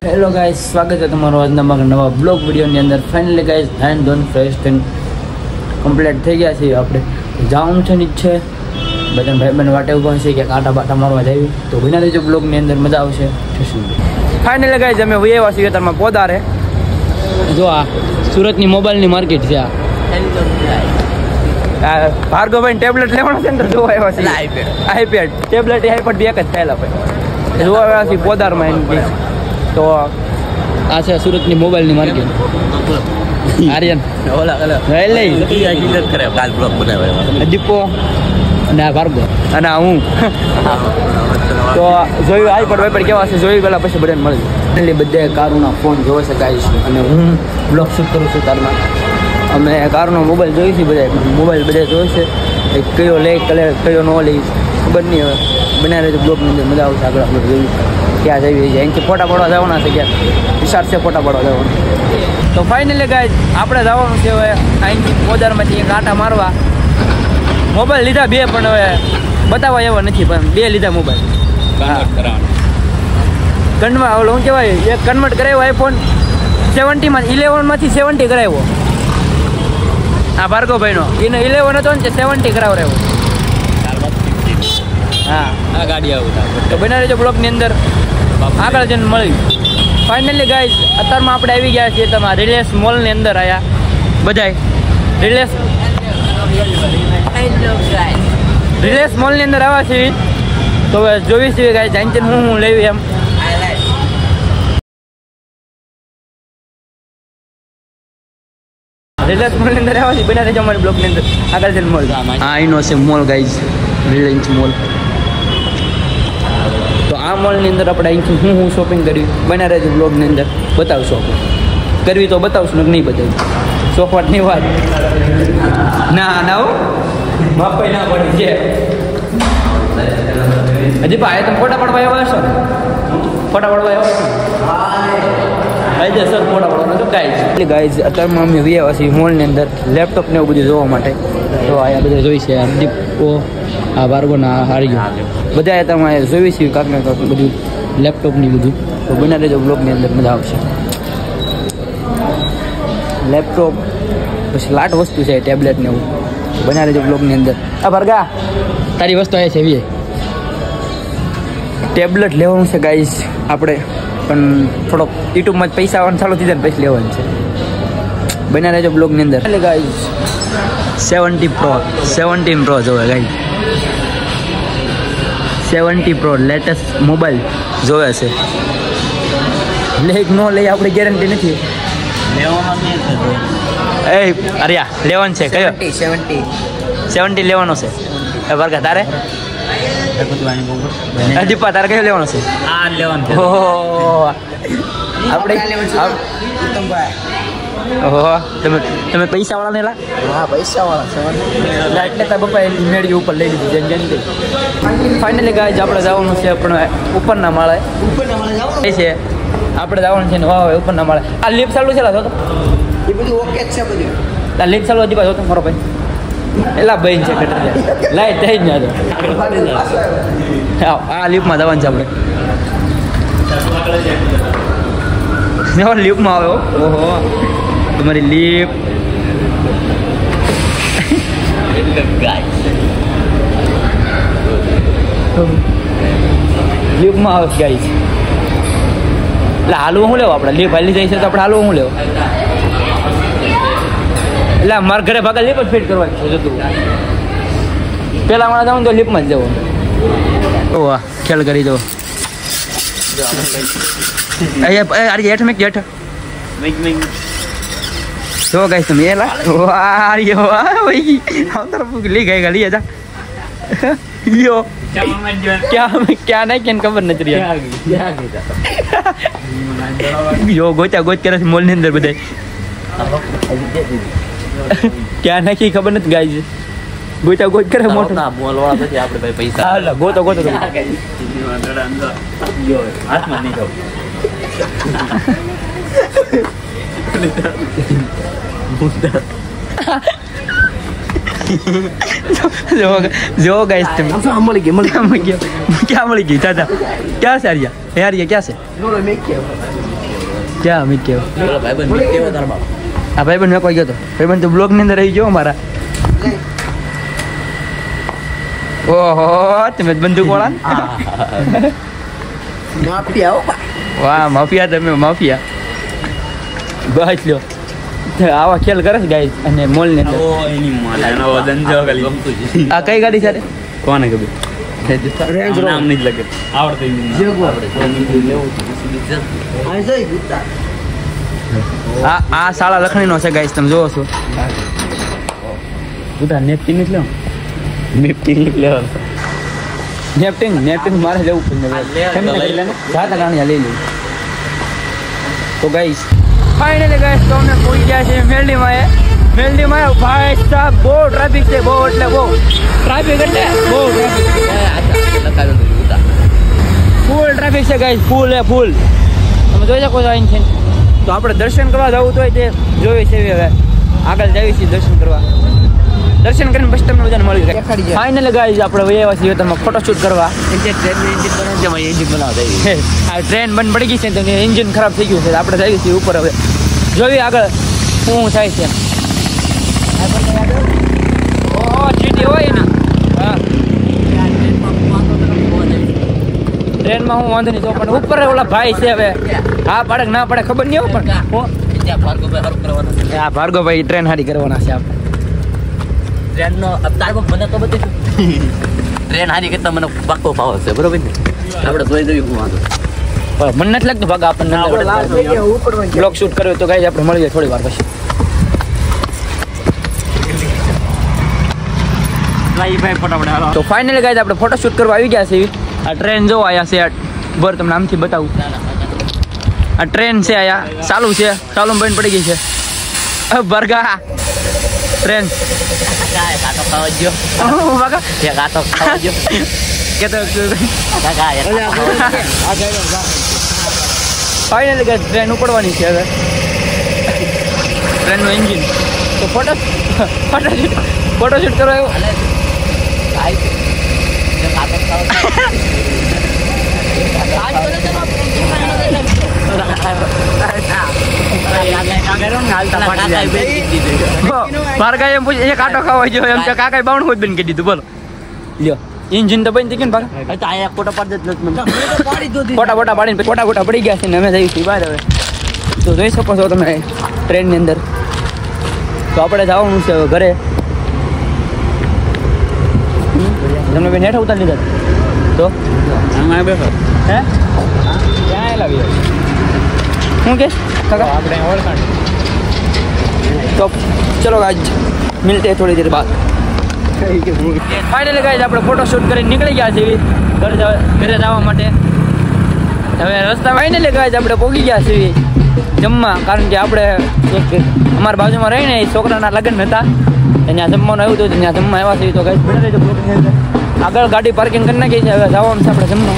Hello guys, સ્વાગત છે તમારો આજના નવા બ્લોગ વિડીયોની અંદર. ફાઇનલી ગાઈસ નાઇન ધોન ફ્રેશ થઈને કમ્પ્લીટ થઈ ગયા છીએ. આપણે જવાનું છે નીચે, બધા ભાઈબંધ વાટે ઊભા છે કે કાંટા બાટા મારવા જાય તો બના દેજો બ્લોગની અંદર, મજા આવશે. ફાઇનલી ગાઈસ અમે વૈયા છીએ અત્યારમાં પોદારે. જો આ સુરતની મોબાઈલની માર્કેટ છે. આ ભાર્ગવભાઈ ટેબ્લેટ લેવાનો છે ને તો જોવા આવ્યા છે. આઈપેડ ટેબ્લેટ આઈપેડ બે જ થયેલા ભાઈ જોવા આવ્યા છીએ પોદારમાં. એમ તો આ છે સુરતની મોબાઈલની માર્કેટ. આર્યન દીપો અને આ ભાર્ગવ અને હું તો જોયું આઈપેડ વાઈપેડ કેવા છે જોઈ ગયેલા પછી બધાને મળી એટલે બધા કારોના ફોન જોઈ શકાય છે. અને હું બ્લોગ શૂટ કરું છું કારમાં. અમે કારનો મોબાઈલ જોઈ છે, બધા મોબાઈલ બધા જોઈ છે. કયો લે કયો ન લે ખબર નહીં. હવે બનાવી રહેજો બ્લોગની અંદર, મજા આવશે. આગળ આપણે જોયું ક્યાં જઈએ છીએ. અહીંથી ફોટા પાડવા જવાના છે, ક્યાં વિશાળ છે ફોટા પાડવા જવાના. તો ફાઇનલી ગાઈસ આપણે જવાનું છે હવે અહીંથી પોદારમાંથી કાંટા મારવા. મોબાઈલ લીધા બે, પણ હવે બતાવવા એવા નથી, પણ બે લીધા મોબાઈલ. કન્વર્ટ ઓલો શું કહેવાય, એક કન્વર્ટ કરાવ્યો આઈફોન 17 11માંથી 70 કરાવ્યો. આ ભાર્ગવભાઈનો એનો 11 હતો ને 70 કરાવરાવ્યો. હા આ ગાડી આવું તો બના રહેજો બ્લોગની અંદર, આગળ જઈને મળી. ફાઇનલી ગાઈસ અત્યારમાં આપણે આવી ગયા છીએ તમારા રિલાયન્સ મોલની અંદર. આવ્યા બધાય રિલાયન્સ મોલની અંદર આવ્યા છીએ. તો હવે જોઈ છીએ ગાઈસ જાણીને હું લેવી એમ. રિલાયન્સ મોલની અંદર આવ્યા છીએ, બના રહેજો અમારી બ્લોગની અંદર, આગળ જઈને મોલ. આ એનો છે મોલ ગાઈસ, રિલાયન્સ મોલ. તો આ મોલની અંદર આપણે અહીંથી હું શોપિંગ કર્યું બના રહેજો બ્લોગની અંદર, બતાવશો. કરવી તો બતાવશું, નહીં બતાવું ચોખવટની વાત. ના ના હો બાપાઈ ના પડી છે હજી ભાઈ. તમે ફોટા પાડવા આવ્યા છો? ફોટા પાડવા આવ્યા છો? સર ફોટા પાડવાનું તો કાંઈ છે. ગાઈઝ અત્યારમાં અમે વ્યા છીએ મોલની અંદર લેપટોપ ને એવું બધું જોવા માટે. તો અહીંયા બધા જોઈ છે, દીપો આ ભાર્ગવના હાર્યો બધા તમે જોઈ છીએ કાંક ને કાંક બધું લેપટોપની બધું. તો બના રહેજો બ્લોગની અંદર, મજા આવશે. લેપટોપ પછી લાટ વસ્તુ છે, ટેબ્લેટ ને એવું. બના રહેજો બ્લોગની અંદર. આ ભાર્ગા તારી વસ્તુ આવે છે એવી ટેબ્લેટ લેવાનું છે ગાઈસ આપણે, પણ થોડોક યુટ્યુબમાં જ પૈસા આવવાનું ચાલુ થઈ જાય ને પછી લેવાનું છે. બના રહેજો બ્લોગની અંદર. એટલે ગાઈસ 17 Pro જોવે ગાઈસ, 70 Pro લેટેસ્ટ મોબાઈલ જોવે છે. લે ન લે આપણે ગેરંટી નથી. એ અરિયા લેવાનું છે કયો? 70 લેવાનો છે. એ વર્ગા તારે દીપા તારે કયો લેવાનો છે? આ લેવાનો છે. ઓહો આપણે ઓહો તમે પૈસા વાળા નેલા? હા પૈસા વાળા એટલે તાર પપ્પા એની મેળી ઉપર લઈ લીધી જલ્દી. ફાઇનલી ગાઈઝ આપણે જવાનું છે પણ ઉપરના માળે છે. આપણે જવાનું છે ને વાહ ઉપરના માળે. આ લિફ્ટ ચાલુ છે તો એ બધું ઓકે જ છે બધું. આ લિફ્ટ ચાલુ હતી પાછો મારો ભાઈ એલા ભાઈ છે કટરી લાઈટ થઈ જ ના. આ લિફ્ટમાં જવાનું છે આપણે. લિફ્ટમાં આવ્યો. ઓહો તમારી લિફ્ટ લિફ્ટમાં આવે ગાઈસ. એટલે હાલવું શું લેવું આપણે? લિફ્ટ હાલી જાય છે તો આપણે હાલવું શું લેવું? એટલે મારા ઘરે ભાગા લિફ્ટ જ ફિટ કરવા છે જતું. પેલા મારા જાઉં તો લિફ્ટમાં જ જવું. ઓ વાહ ખ્યાલ કરી દો. હેઠ મેં હેઠ જો ગાઈસ તમે એલા ભાઈ લી ગઈ ગલી જા યો ક્યાં નહીં કેને ખબર નથી. જો ગોચા ગોચ કરે છે મોલની અંદર બધા. ક્યાં નાખી ખબર નથી ગાઈસ. ગોચા ગોચ કરે મોટો મોલ વાળા પછી આપણે ભાઈ પૈસા હાલ ગોતો ગોતો હાથમાં નહીં જાવ. जो गाइस तुम मल गए क्या मल गई दादा क्या से यार ये क्या से ક્યાં અમિત કેવો ભાઈબંધ કેવો તારા બાપ આ ભાઈબંધ મેં કોઈ ગયો હતો ભાઈબંધ તો બ્લોગની અંદર રહી ગયો મારા ઓહો તમે બંદૂક વાળા માફિયા વાહ માફિયા તમે માફિયા બસ લ્યો આવા ખેલ કરે છે ગાઈસ અને મોલ ને અંદર આ કઈ ગાડી છે કોને ખબર નામ નહીં લાગે આવડતું આ શાળા લખણીનો છે ગાઈસ તમે જોવો છો બધા નેપકિન એટલે નેપકિન નેપકિન મારે લેવું પડે જાતા ગાણી લઈ લઉં તો ગાઈસ ફાઇનલી ગાઈસ તો અમે પહોંચી ગયા છે મેલડીમાં ભાઈ સાહેબ બહુ ટ્રાફિક છે બહુ એટલે બહુ ટ્રાફિક ફૂલ ટ્રાફિક છે ગાઈસ ફૂલ તમે જોઈ શકો છો અહીં છે તો આપણે દર્શન કરવા જવું તો તે જોઈએ છે હવે આગળ જઈએ છીએ દર્શન કરવા દર્શન કરીને પછી તમને બધાને મળી જાય ફાઇનલી ગાઈસ આપણે વયા છીએ તમે ફોટોશૂટ કરવા આ ટ્રેન બંધ પડી ગઈ છે તો એન્જિન ખરાબ થઈ ગયું છે આપણે જઈએ છીએ ઉપર હવે જોઈએ આગળ શું થાય છે ચીટી હોય ને હા ટ્રેનમાં હું વાંધો નહીં તો પણ ઉપર ઓલા ભાઈ છે હવે હા પડે ના પડે ખબર નહીં હોય પણ હા ભાર્ગવભાઈ ટ્રેન હારી કરવાના છે આપણે ટ્રેનનો મને તો બધી ટ્રેન હારી કરતા મને પાકો ભાવ છે બરોબર ને આપણે જોઈ જોઈ હું વાંધો મને નથી લાગતું ભાગા આપણને બ્લોગ શૂટ કર્યો તો ગાઈસ આપણે મળીએ થોડી વાર પછી તો ફાઇનલી ગાઈસ આપણે ફોટો શૂટ કરવા આવી ગયા છે આ ટ્રેન જો આયા છે બર તમને આમથી બતાવું આ ટ્રેન છે આયા ચાલુ છે ચાલુ બંધ પડી ગઈ છે બરગા ટ્રેન ફાઇનલી ગાઈસ ટ્રેન ઉપડવાની છે હવે ટ્રેનનું એન્જિન તો ફોટોશૂટ કરવા ભાર્ગા એમ પૂછે એક આટો ખાવા જો એમ કાકા બાવણ હોય બંધ કરી દીધું બોલો લ્યો એન્જિન તો બંધ થઈ ગયું ને ભાગા ફોટા પાડીને ફોટા પડી ગયા છે ને અમે જઈએ છીએ બહાર હવે તો જોઈ શકો છો તમે ટ્રેનની અંદર તો આપણે જવાનું છે હવે ઘરે તમને બેન હેઠા ઉતારી લીધા તો બેઠો હે ક્યાં લાવી શું કે કાકા આપણે ઓળખાણ તો ચલો આજ મિલતે થોડી દેર બાદ ફાઇનલી ગાઈસ આપણે ફોટો શૂટ કરીને નીકળી ગયા છીએ ઘરે જવા માટે હવે રસ્તા ફાઇનલી ગાઈસ આપણે પહોંચી ગયા છીએ જમવા કારણ કે આપણે એક અમારા બાજુમાં રહીને એ છોકરાના લગ્ન હતા ત્યાં જમવાનું આવ્યું હતું ત્યાં જમવા આવ્યા છીએ તો ગાઈસ આગળ ગાડી પાર્કિંગ કરી નાખી છે હવે જવાનું છે આપણે જમવા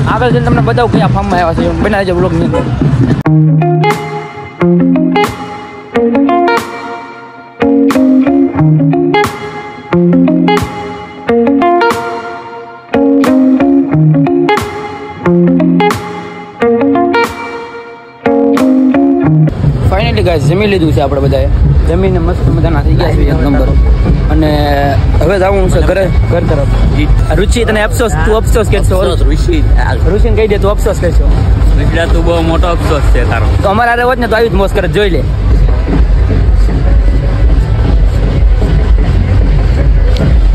આગળ જઈને તમને બતાવું કયા ફાર્મમાં આવ્યા છે બનાવી છે બ્લોગની અંદર ફાઇનલી ગાઈસ જમી લીધું છે આપણે બધાએ જમીને મસ્ત મજાના થઈ ગયા છે એક નંબર અને હવે જવું છે ઘર તરફ રુચિ તને અફસોસ તું અફસોસ કરશો રુચિને કહી દે તું અફસોસ કરશો તું બહુ મોટો અફસોસ છે તારો તો અમારા રહેવો જ ને તો આવી જ મોસ કરે જોઈ લે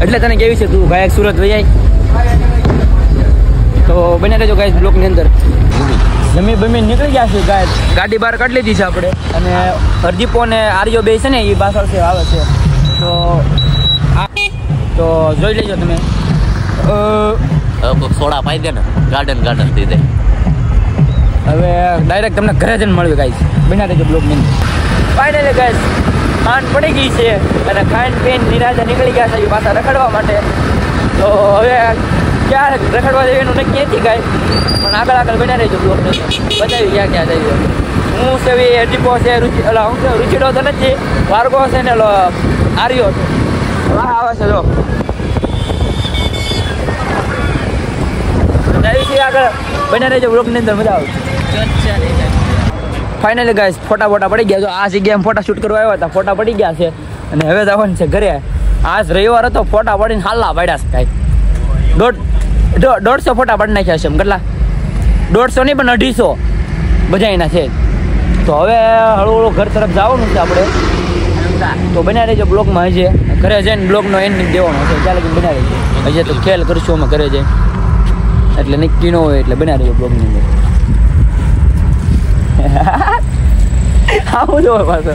એટલે તને કેવી છે તું ગાયક સુરત વહી આવી તો બને રહેજો ગાઈસ બ્લોકની અંદર જમી નીકળી ગયા છે ગાડી બહાર કાઢી લીધી છે આપણે અને હરદીપો ને આર્યો બે છે ને એ પાછળ છે આવે છે તો જોઈ લેજો તમે સોડા પાઈ દે ને ગાર્ડન થઈ દે હવે ડાયરેક્ટ તમને ઘરે જઈને મળ્યું ગાઈસ બના દેજો બ્લોગની અંદર ફાઇનલી ગાઈસ ખાંડ પડી ગઈ છે અને ખાંડ પીને નિરાશા નીકળી ગયા છે એ પાછા રખડવા માટે તો હવે ક્યારે રખડવા જવાનું નક્કી નથી ગાય પણ આગળ બના રહેજો બ્લોગને બતાવી ક્યાં જઈએ હું છે હરદીપો છે રૂચિડો તો નથી ભાર્ગવ છે ને આર્યો છે આવે છે જો જઈએ છીએ આગળ બના રહેજો બ્લોગની અંદર મજા આવે ફાઇનલી ગાઈસ ફોટા પડી ગયા. જો આ જગ્યાએ ફોટા શૂટ કરવા આવ્યા હતા, ફોટા પડી ગયા છે અને હવે જવાનું છે ઘરે. આજ રવિવાર હતો, ફોટા પડીને હાલા પડ્યા છે કાંઈ 150 ફોટા પાડી નાખ્યા છે. એમ કેટલા 150 નહીં પણ 250 બધા એના છે. તો હવે હળવું ઘર તરફ જવાનું છે આપણે. તો બન્યા રહેજો બ્લોગમાં. હજી ઘરે જઈને બ્લોગનો એન્ડિંગ દેવાનો છે, ચાલે કે બન્યા રહેજો. હજી તો ખેલ કરશું અમે ઘરે જઈને, એટલે નક્કી ન હોય એટલે બન્યા રહેજો બ્લોગની અંદર. આવું જો પાછો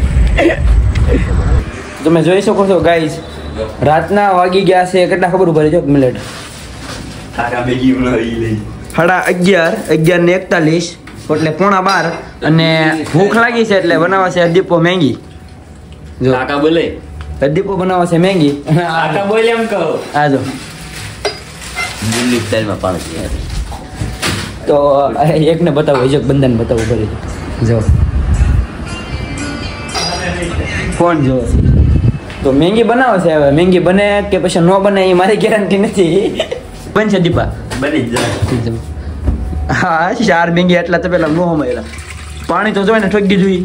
તમે જોઈ શકો છો ગાઈસ, રાતના વાગી ગયા છે કેટલા ખબર ઉભા રહેજો મિનિટ 11:41 એટલે 11:45 અને ભૂખ લાગી છે એટલે બનાવવા છે દીપો મેંગી. જો કાકા બોલે દીપો બનાવવા છે મેંગી. કાકા બોલે એમ કહો. હા જો દિલ્હી સ્ટાઈલમાં પાણી. તો એકને બતાવો, એક બંધન બતાવું કરી જો ફોન જો. તો મેંગી બનાવે છે. હવે મેંગી બને કે પછી ન બને એ મારી ગેરંટી નથી. બનશે દીપા બની જાય. હા 4 મેંગી એટલા તો પેલા નો મળ્યા. પાણી તો જોઈને ઠગી જોઈ.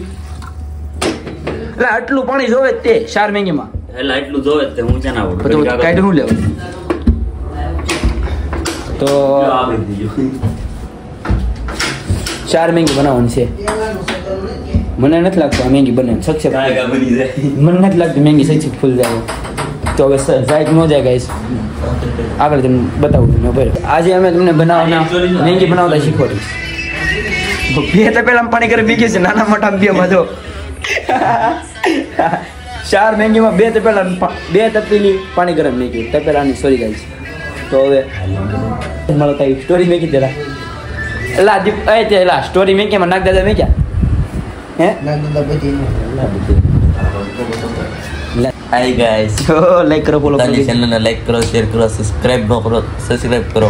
એટલે આટલું પાણી જોવે તે 4 મેંગીમાં. એટલે આટલું જોવે તે હું છે ના આવડું કાઢી હું લેવું. તો 4 મેંગી બનાવવાની છે. મને નથી લાગતું આ મેંગી બને સક્સેસ. મને નથી લાગતું મેંગી સક્સેસફુલ જાય. તો હવે જાય કે ન જાય ગાઈસ આગળ તમને બતાવું. આજે અમે તમને બનાવવાના મેંગી બનાવતા શીખવાડીશ. બે તો પેલા પાણી કરી બીજી છે નાના મોટા બેમાં જો 4 મેંગીમાં 2 તપેલા 2 તપેલી પાણી ગરમ મેંગી તપેલાની સોરી ગાઈસ. તો હવે મળો તારી સ્ટોરી મેંગી દેલા એલા દીપ એ તે એલા સ્ટોરી મેંગીમાં નાખ દાદા મેંગ્યા હે નાખ દાદા બધી હાય ગાઈસ લાઈક કરો ફોલો કરો ચેનલને લાઈક કરો શેર કરો સબસ્ક્રાઇબ ન કરો સબસ્ક્રાઇબ કરો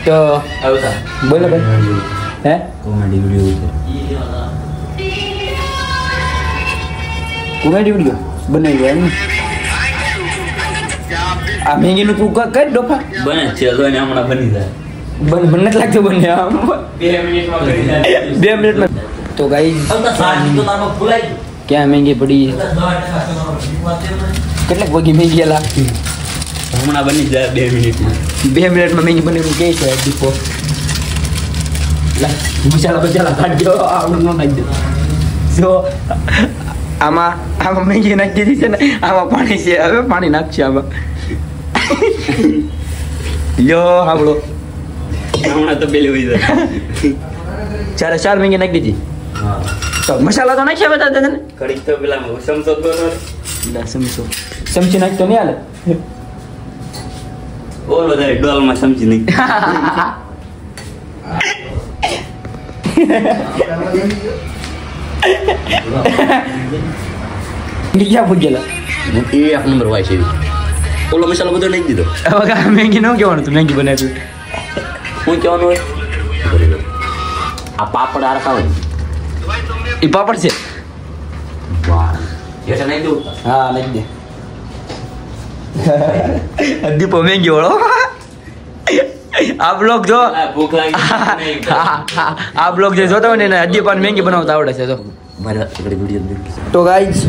તો આવતા બોલો ભાઈ હે કોમેડી વિડિયો બનાવી એમ. આ મેંગીનું તું કર ડોફા બને છે તો એને હમણાં બની જાય. બને નથી લાગતું બને આમ 2 મિનિટમાં. તો ગાઈસ ક્યાં મેંગી પડી કેટલાક વાગી મેંગી એલા હમણાં બની જાય 2 મિનિટમાં મેંગી બની કે છે દીપો. મસાલા કાઢજો આવડું ન નાખી દે. જો આમાં મેંગી નાખી દીધી છે ને, આમાં પાણી છે. હવે પાણી નાખશે આમાં. યો હાવડો હમણાં તો પેલી હોય જાય 4 મેંગી નાખી દીધી. તો મસાલા તો નાખ્યા બધા દાદા ને કડીક તો પેલા સમસો તો સમચી નાખતો નહીં હાલે. ઓલ વધારે ડોલમાં સમચી નહીં. ક્યાં પૂછેલા એ 1 નંબર હોય છે. ઓલો મસાલો બધો નાખી દીધો. હવે મેંગી ન કહેવાનું તું મેંગી બનાવ્યું હું કહેવાનું હોય. આ પાપડ આ ખાવાનું એ પાપડ છે. હા નાખી દે. દીપો મેંગી વાળો આ બ્લોગ જો આ બ્લોગ જે જોતા હોય ને હજી પણ મેંગી બનાવતા આવડે છે. તો તો ગાઈઝ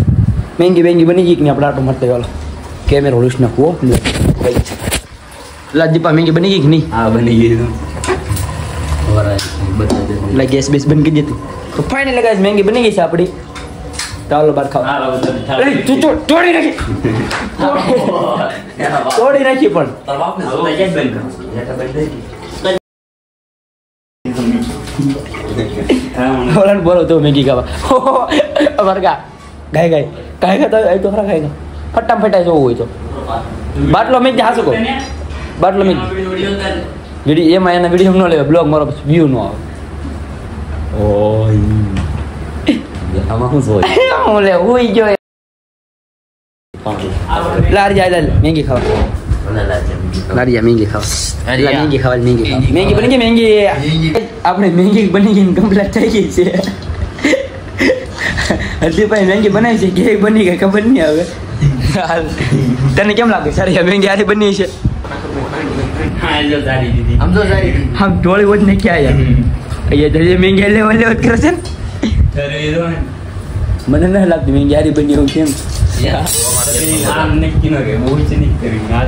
મેંગી બની ગઈ કે નહીં આપણે આટો માટે ચાલો કેમેરો લૂસ નાખવો. દીપા મેંગી બની ગઈ કે નહીં? હા બની ગઈ. ગેસ બેસ બંધ કરી દીધું. તો ફાઇનલી ગાઈઝ મેંગી બની ગઈ છે આપણી. ચાલો બાર ખાવા. તું તોડી નાખી પણ બોલો તો મેગી ખાવા વર્ગા ગાય તો તો ખરા ખાય ફટામ ફટાઈ જવું હોય તો બાટલો મેં હાસો કહો બાટલો મેં વિડીયો એમાં એના વિડીયો ન લેવા બ્લોગ મારો વ્યૂ ન આવે. આમાં શું હોય હું લે હુઈ ગયો લારિયા મેંગી ખાવા મેંગી ખાવા મેંગી બની ગઈ. મેંગી આપણે મેંગી બની ગઈ કમ્પ્લીટ થઈ ગઈ છે. હજી ભાઈ મેંગી બનાવી છે કે બની ગઈ ખબર નહીં. હવે તને કેમ લાગે સારી મેંગી આરી બની છે? આમ તો સારી આમ ટોળી વોટ ને ક્યાં અહીંયા જઈએ મેંગી લેવત કરે છે ને મને ના લાગતું મેં યારી બની એવું કેમ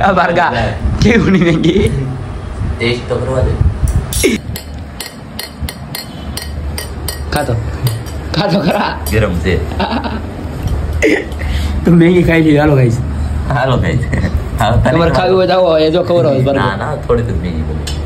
આ બારગા કેવું નહીં મેંગી ટેસ્ટ તો કરવા દે ખાતો ખરા ગરમ છે તો મેંગી ખાઈ લીધી હાલો ખાઈશ હાલો ભાઈ તમારે ખાવી હોય તો આવો એ જો ખબર હોય ના થોડી તો મેગી